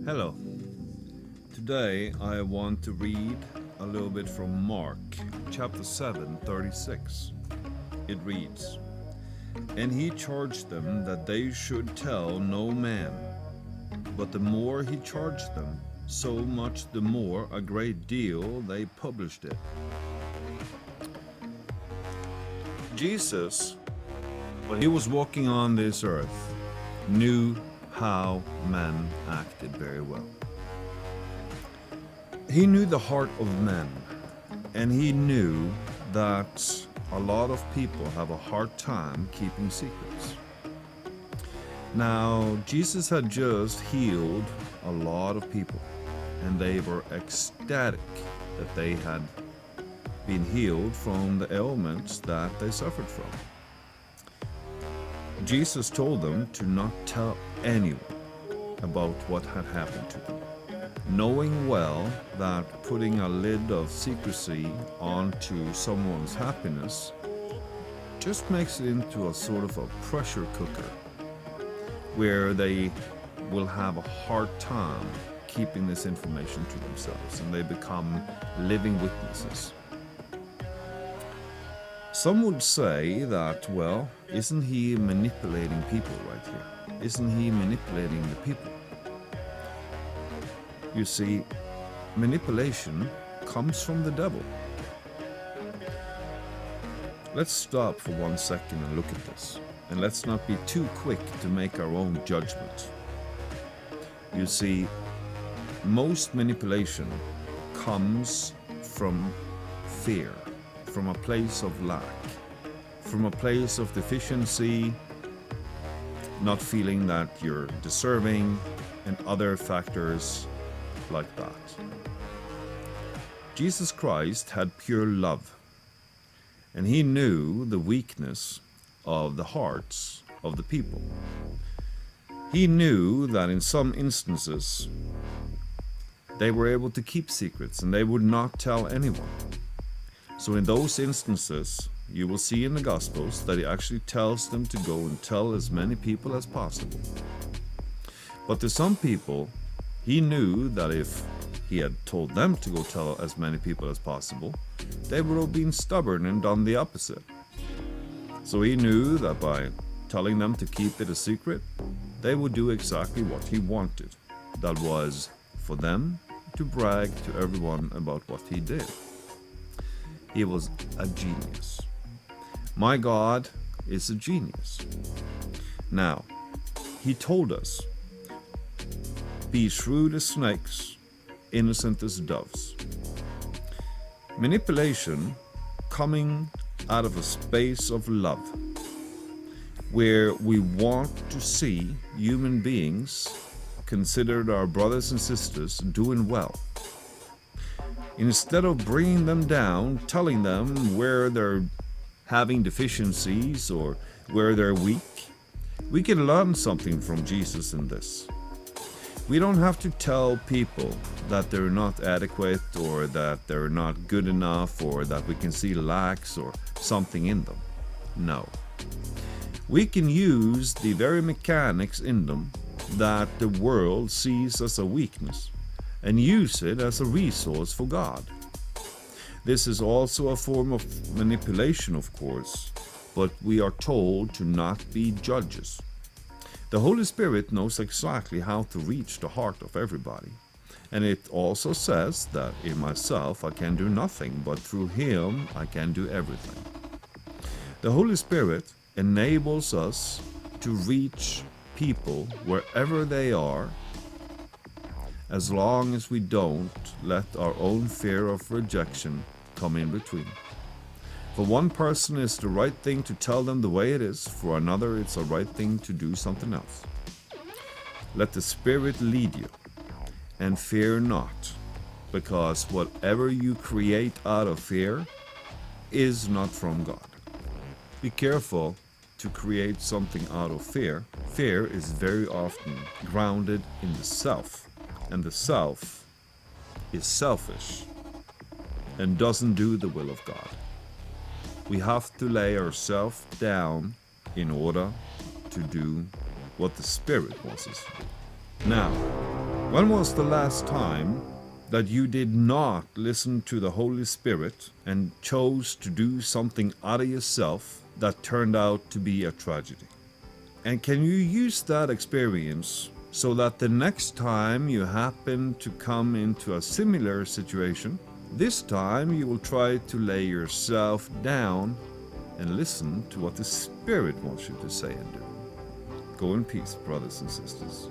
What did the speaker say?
Hello. Today I want to read a little bit from Mark, chapter 7, 36. It reads, "And he charged them that they should tell no man. But the more he charged them, so much the more a great deal they published it." Jesus, when he was walking on this earth, knew how men acted very well. He knew the heart of men, and he knew that a lot of people have a hard time keeping secrets. Now, Jesus had just healed a lot of people, and they were ecstatic that they had been healed from the ailments that they suffered from. Jesus told them to not tell anyone about what had happened to them, knowing well that putting a lid of secrecy onto someone's happiness just makes it into a sort of a pressure cooker where they will have a hard time keeping this information to themselves, and they become living witnesses. Some would say that, well, isn't he manipulating people right here? Isn't he manipulating the people? You see, manipulation comes from the devil. Let's stop for 1 second and look at this. And let's not be too quick to make our own judgment. You see, most manipulation comes from fear, from a place of lack, from a place of deficiency, not feeling that you're deserving, and other factors like that. Jesus Christ had pure love, and he knew the weakness of the hearts of the people. He knew that in some instances they were able to keep secrets and they would not tell anyone. So in those instances, you will see in the Gospels that he actually tells them to go and tell as many people as possible. But to some people, he knew that if he had told them to go tell as many people as possible, they would have been stubborn and done the opposite. So he knew that by telling them to keep it a secret, they would do exactly what he wanted. That was for them to brag to everyone about what he did. He was a genius. My God is a genius. Now, he told us, "Be shrewd as snakes, innocent as doves." Manipulation coming out of a space of love, where we want to see human beings, considered our brothers and sisters, doing well. Instead of bringing them down, telling them where they're having deficiencies or where they're weak, we can learn something from Jesus in this. We don't have to tell people that they're not adequate or that they're not good enough or that we can see lacks or something in them. No. We can use the very mechanics in them that the world sees as a weakness and use it as a resource for God. This is also a form of manipulation, of course, but we are told to not be judges. The Holy Spirit knows exactly how to reach the heart of everybody. And it also says that in myself I can do nothing, but through him I can do everything. The Holy Spirit enables us to reach people wherever they are, as long as we don't let our own fear of rejection come in between. For one person, it's the right thing to tell them the way it is. For another, it's the right thing to do something else. Let the Spirit lead you, and fear not, because whatever you create out of fear is not from God. Be careful to create something out of fear. Fear is very often grounded in the self, and the self is selfish and doesn't do the will of God. We have to lay ourselves down in order to do what the Spirit wants us to do. Now, When was the last time that you did not listen to the Holy Spirit and chose to do something out of yourself that turned out to be a tragedy? And can you use that experience so that the next time you happen to come into a similar situation, this time you will try to lay yourself down and listen to what the Spirit wants you to say and do? Go in peace, brothers and sisters.